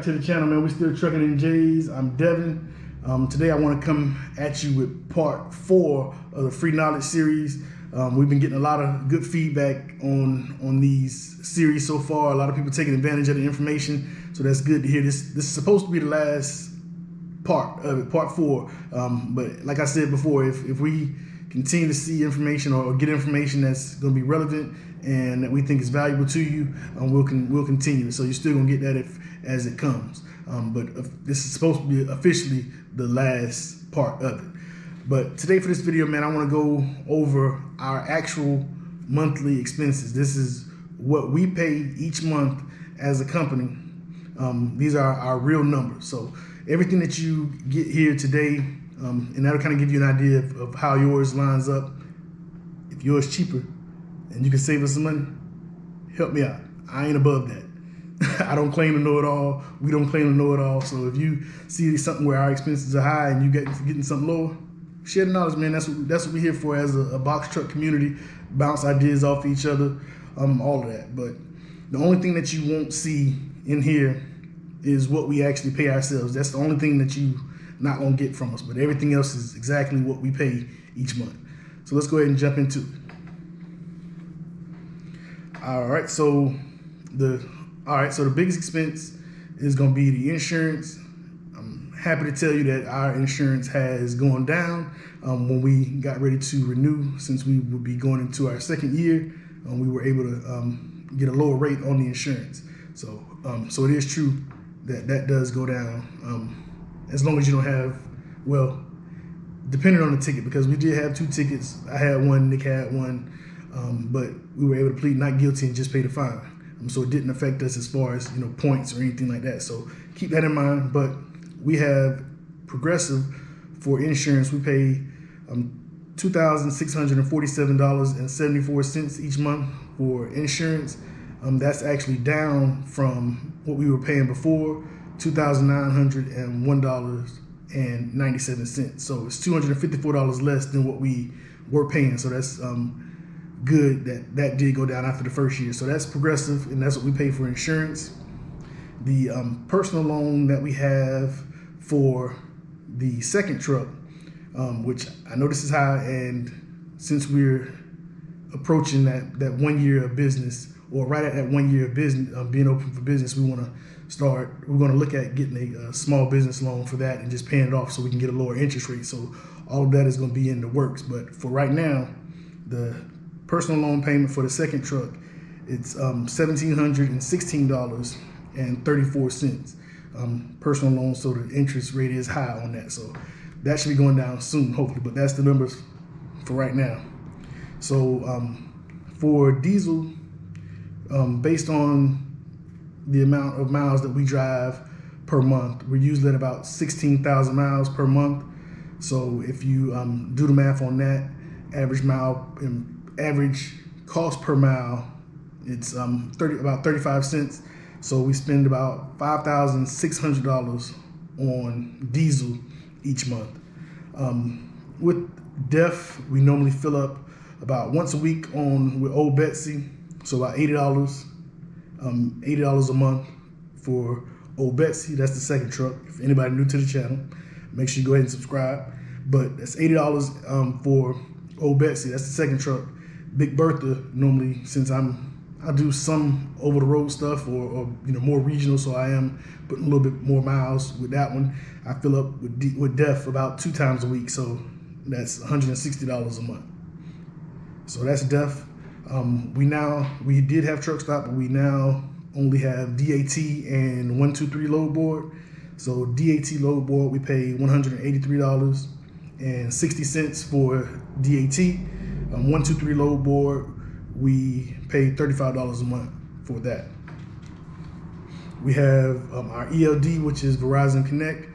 back to the channel, man. We still trucking in J's. I'm Devin. Today I want to come at you with part 4 of the free knowledge series. We've been getting a lot of good feedback on these series so far. A lot of people taking advantage of the information, so that's good to hear. This is supposed to be the last part of it, part 4. But like I said before, if we continue to see information or get information that's going to be relevant and that we think is valuable to you, we'll continue. So you're still going to get that as it comes. But this is supposed to be officially the last part of it. But today for this video, man, I want to go over our actual monthly expenses. This is what we pay each month as a company. These are our real numbers. So everything that you get here today, and that'll kind of give you an idea of how yours lines up. If yours is cheaper and you can save us some money, help me out. I ain't above that. I don't claim to know it all. We don't claim to know it all. So if you see something where our expenses are high and you getting something lower, share the knowledge, man. That's what we're here for as a box truck community. Bounce ideas off each other, all of that. But the only thing that you won't see in here is what we actually pay ourselves. That's the only thing that you not gonna get from us. But everything else is exactly what we pay each month. So let's go ahead and jump into it. All right, so the biggest expense is gonna be the insurance. I'm happy to tell you that our insurance has gone down. When we got ready to renew, since we would be going into our second year, we were able to get a lower rate on the insurance. So it is true that does go down. As long as you don't have, well, depending on the ticket, because we did have 2 tickets. I had one, Nick had one, but we were able to plead not guilty and just pay the fine. So it didn't affect us as far as points or anything like that. So keep that in mind. But we have Progressive for insurance. We pay $2,647.74 each month for insurance. That's actually down from what we were paying before, $2,901.97. So it's $254 less than what we were paying. So that's good that did go down after the first year. So that's Progressive, and that's what we pay for insurance. The personal loan that we have for the second truck, which I know this is high, and since we're approaching that 1 year of business, or right at that 1 year of business being open for business, we're going to look at getting a small business loan for that and just paying it off so we can get a lower interest rate. So all of that is going to be in the works. But for right now, the personal loan payment for the second truck, it's $1,716.34. Personal loan, so the interest rate is high on that. So that should be going down soon, hopefully. But that's the numbers for right now. So for diesel, based on the amount of miles that we drive per month, we're usually at about 16,000 miles per month. So if you do the math on that, average cost per mile, it's about 35 cents. So we spend about $5,600 on diesel each month. With DEF, we normally fill up about once a week with Old Betsy, so about $80 a month for Old Betsy. That's the second truck. If anybody new to the channel, make sure you go ahead and subscribe. But that's $80 for Old Betsy. That's the second truck. Big Bertha, normally, since I do some over the road stuff or more regional, so I am putting a little bit more miles with that one. I fill up with DEF about 2 times a week, so that's $160 a month. So that's DEF. We did have truck stop, but we now only have DAT and 123 load board. So DAT load board, we pay $183.60 for DAT. 123 load board, we pay $35 a month for that. We have our ELD, which is Verizon Connect.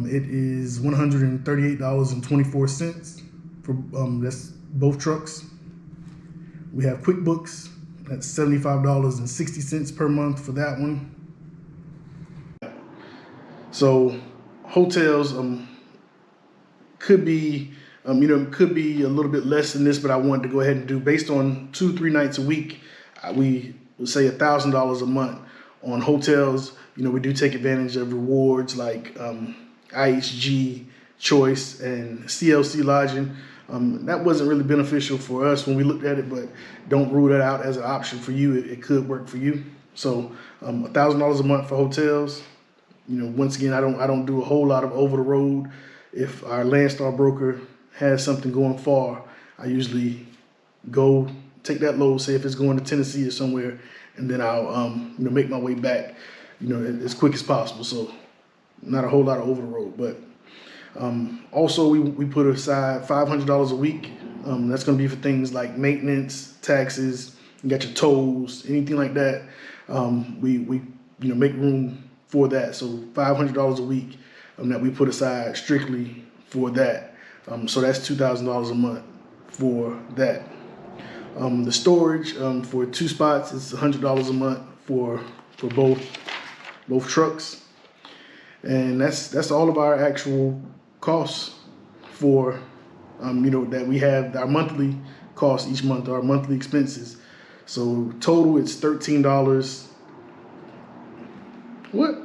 It is $138.24 for that's both trucks. We have QuickBooks. That's $75.60 per month for that one. So hotels could be could be a little bit less than this, but I wanted to go ahead and do, based on 2-3 nights a week, we would say $1,000 a month on hotels, you know, we do take advantage of rewards like IHG, Choice, and CLC lodging. That wasn't really beneficial for us when we looked at it, but don't rule that out as an option for you. It could work for you. So $1,000 a month for hotels. You know, once again, I don't do a whole lot of over the road. If our Landstar broker has something going far, I usually go take that load, say if it's going to Tennessee or somewhere, and then I'll you know, make my way back, you know, as quick as possible. So not a whole lot of over the road, but also we put aside $500 a week. That's going to be for things like maintenance, taxes, you got your tolls, anything like that. We you know, make room for that. So $500 a week that we put aside strictly for that. So that's $2,000 a month for that. The storage for 2 spots is $100 a month for both trucks, and that's all of our actual costs for you know, that we have, our monthly costs each month, our monthly expenses. So total it's $13. What?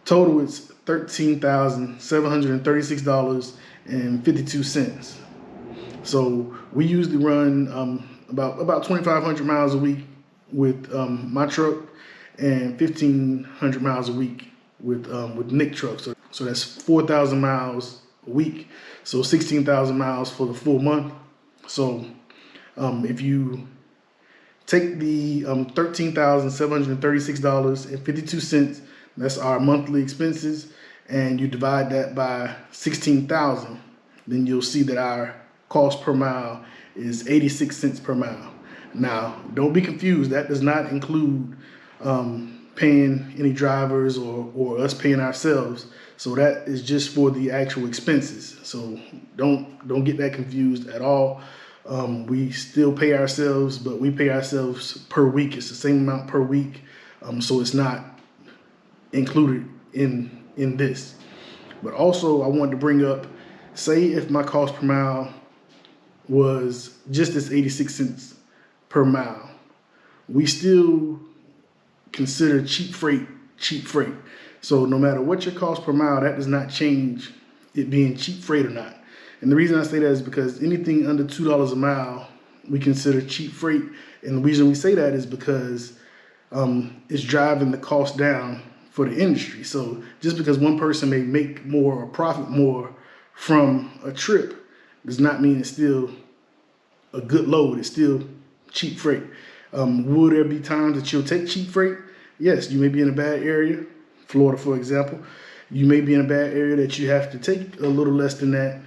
Total it's $13,736.52. So we usually run about 2,500 miles a week with my truck, and 1,500 miles a week with Nick truck. So that's 4,000 miles a week. So 16,000 miles for the full month. So if you take the $13,736.52, that's our monthly expenses, and you divide that by 16,000, then you'll see that our cost per mile is 86 cents per mile. Now, don't be confused. That does not include paying any drivers or us paying ourselves. So that is just for the actual expenses. So don't get that confused at all. We still pay ourselves, but we pay ourselves per week. It's the same amount per week. So it's not included in this. But also I wanted to bring up, say if my cost per mile was just this 86 cents per mile, we still consider cheap freight. So no matter what your cost per mile, that does not change it being cheap freight or not. And the reason I say that is because anything under $2 a mile, we consider cheap freight. And the reason we say that is because it's driving the cost down for the industry. So just because one person may make more or profit more from a trip does not mean it's still a good load. It's still cheap freight. Will there be times that you'll take cheap freight? Yes, you may be in a bad area, Florida, for example. You may be in a bad area that you have to take a little less than that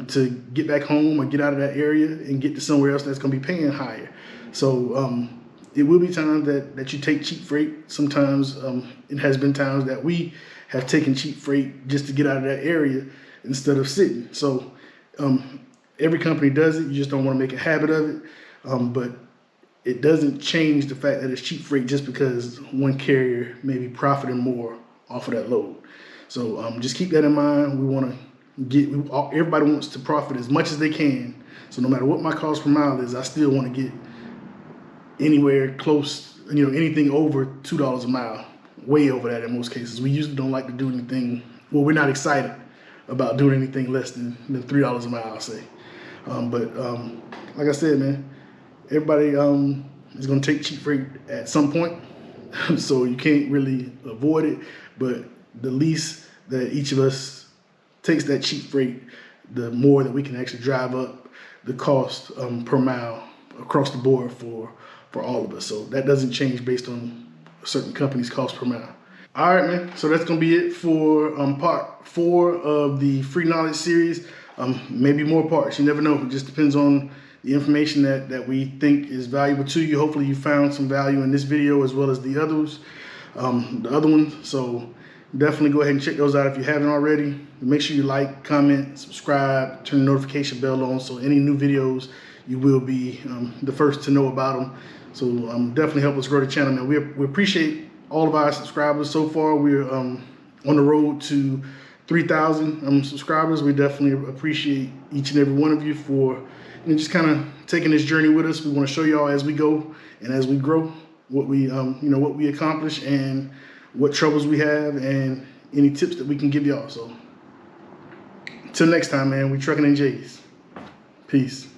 to get back home or get out of that area and get to somewhere else that's going to be paying higher. So it will be times that you take cheap freight. Sometimes it has been times that we have taken cheap freight just to get out of that area instead of sitting. So every company does it. You just don't want to make a habit of it. But it doesn't change the fact that it's cheap freight just because one carrier may be profiting more off of that load. So just keep that in mind. We want to everybody wants to profit as much as they can. So no matter what my cost per mile is, I still want to get anywhere close, you know, anything over $2 a mile, way over that in most cases. We usually don't like to do anything, well, we're not excited about doing anything less than $3 a mile, I'll say. But like I said, man, everybody is going to take cheap freight at some point. So you can't really avoid it, but the least that each of us takes that cheap freight, the more that we can actually drive up the cost per mile across the board for all of us. So that doesn't change based on a certain company's cost per mile. All right, man. So that's going to be it for part 4 of the Free Knowledge series. Maybe more parts. You never know. It just depends on the information that we think is valuable to you. Hopefully you found some value in this video as well as the others, the other ones. So definitely go ahead and check those out if you haven't already. Make sure you like, comment, subscribe, turn the notification bell on so any new videos you will be the first to know about them. So definitely help us grow the channel, man. We appreciate all of our subscribers so far. We're on the road to 3,000 subscribers. We definitely appreciate each and every one of you for just kind of taking this journey with us. We want to show y'all as we go and as we grow. what we what we accomplish and what troubles we have and any tips that we can give y'all. So until next time, man, we trucking in J's. Peace.